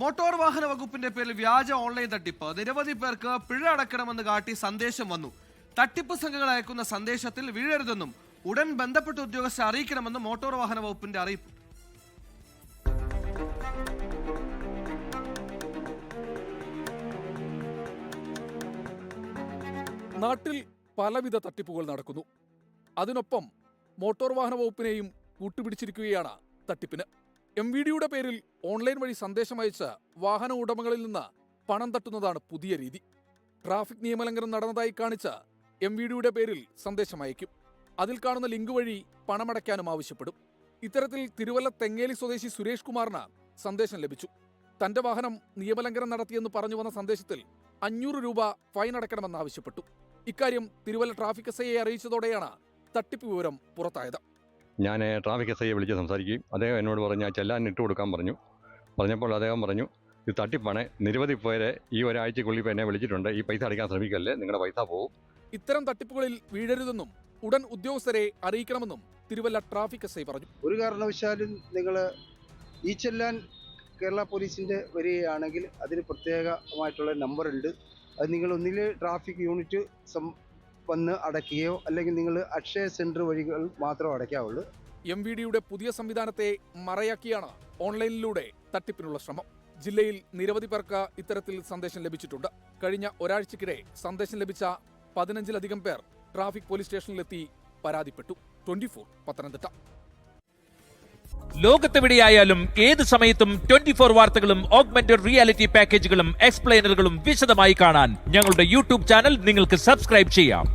Motor വാഹന വകുപ്പിന്റെ പേരിൽ വ്യാജ ഓൺലൈൻ തട്ടിപ്പ്. നിരവധി പേർക്ക് പിഴ അടക്കണമെന്ന് കാട്ടി സന്ദേശം വന്നു. തട്ടിപ്പ് സംഘങ്ങൾ അയക്കുന്ന സന്ദേശത്തിൽ വീഴരുതെന്നും ഉടൻ ബന്ധപ്പെട്ട ഉദ്യോഗസ്ഥരെ അറിയിക്കണമെന്നും മോട്ടോർ വാഹന വകുപ്പിന്റെ അറിയിപ്പ്. നാട്ടിൽ പലവിധ തട്ടിപ്പുകൾ നടക്കുന്നു. അതിനൊപ്പം മോട്ടോർ വാഹന വകുപ്പിനെയും കൂട്ടുപിടിച്ചിരിക്കുകയാണ് തട്ടിപ്പിന്. MVDയുടെ പേരിൽ ഓൺലൈൻ വഴി സന്ദേശം അയച്ച് വാഹന ഉടമകളിൽ നിന്ന് പണം തട്ടുന്നതാണ് പുതിയ രീതി. ട്രാഫിക് നിയമലംഘനം നടന്നതായി കാണിച്ച് MVDയുടെ പേരിൽ സന്ദേശം അയക്കും. അതിൽ കാണുന്ന ലിങ്ക് വഴി പണമടയ്ക്കാനും ആവശ്യപ്പെടും. ഇത്തരത്തിൽ തിരുവല്ല തെങ്ങേലി സ്വദേശി സുരേഷ് കുമാറിന് സന്ദേശം ലഭിച്ചു. തന്റെ വാഹനം നിയമലംഘനം നടത്തിയെന്ന് പറഞ്ഞു വന്ന സന്ദേശത്തിൽ 500 രൂപ ഫൈൻ അടയ്ക്കണമെന്നാവശ്യപ്പെട്ടു. ഇക്കാര്യം തിരുവല്ല ട്രാഫിക് SIയെ അറിയിച്ചതോടെയാണ് തട്ടിപ്പ് വിവരം പുറത്തായത്. ഞാൻ ട്രാഫിക് SIയെ വിളിച്ച് സംസാരിക്കുകയും അദ്ദേഹം എന്നോട് പറഞ്ഞ ചെല്ലാൻ ഇട്ട് കൊടുക്കാൻ പറഞ്ഞപ്പോൾ അദ്ദേഹം പറഞ്ഞു, ഇത് തട്ടിപ്പാണ്, നിരവധി പേരെ ഈ ഒരാഴ്ചക്കുള്ളിൽ എന്നെ വിളിച്ചിട്ടുണ്ട്, ഈ പൈസ അടയ്ക്കാൻ ശ്രമിക്കല്ലേ, നിങ്ങളുടെ പൈസ പോകും. ഇത്തരം തട്ടിപ്പുകളിൽ വീഴരുതെന്നും ഉടൻ ഉദ്യോഗസ്ഥരെ അറിയിക്കണമെന്നും തിരുവല്ല ട്രാഫിക് SI പറഞ്ഞു. ഒരു കാരണവശാലും നിങ്ങൾ ഈ ചെല്ലാൻ കേരള പോലീസിൻ്റെ വരികയാണെങ്കിൽ അതിന് പ്രത്യേകമായിട്ടുള്ള നമ്പറുണ്ട്. അത് നിങ്ങൾ ഒന്നിൽ ട്രാഫിക് യൂണിറ്റ് വന്ന് അടയ്ക്കുകയോ അല്ലെങ്കിൽ നിങ്ങൾ അക്ഷയ സെൻറ്റർ വഴികൾ മാത്രം അടയ്ക്കാവുള്ളൂ. MVDയുടെ പുതിയ സംവിധാനത്തെ മറയാക്കിയാണ് ഓൺലൈനിലൂടെ തട്ടിപ്പിനുള്ള ശ്രമം. ജില്ലയിൽ നിരവധി പേർക്ക് ഇത്തരത്തിൽ സന്ദേശം ലഭിച്ചിട്ടുണ്ട്. കഴിഞ്ഞ ഒരാഴ്ചക്കിടെ സന്ദേശം ലഭിച്ച 15-ലധികം പേർ ട്രാഫിക് പോലീസ് സ്റ്റേഷനിലെത്തി പരാതിപ്പെട്ടു. 24 പത്തനംതിട്ട. ലോകത്തെവിടെയായാലും ഏത് സമയത്തും 24 വാർത്തകളും ഓഗ്മെന്റഡ് റിയാലിറ്റി പാക്കേജുകളും എക്സ്പ്ലെയിനറുകളും വിശദമായി കാണാൻ ഞങ്ങളുടെ YouTube ചാനൽ നിങ്ങൾക്ക് സബ്സ്ക്രൈബ് ചെയ്യാം.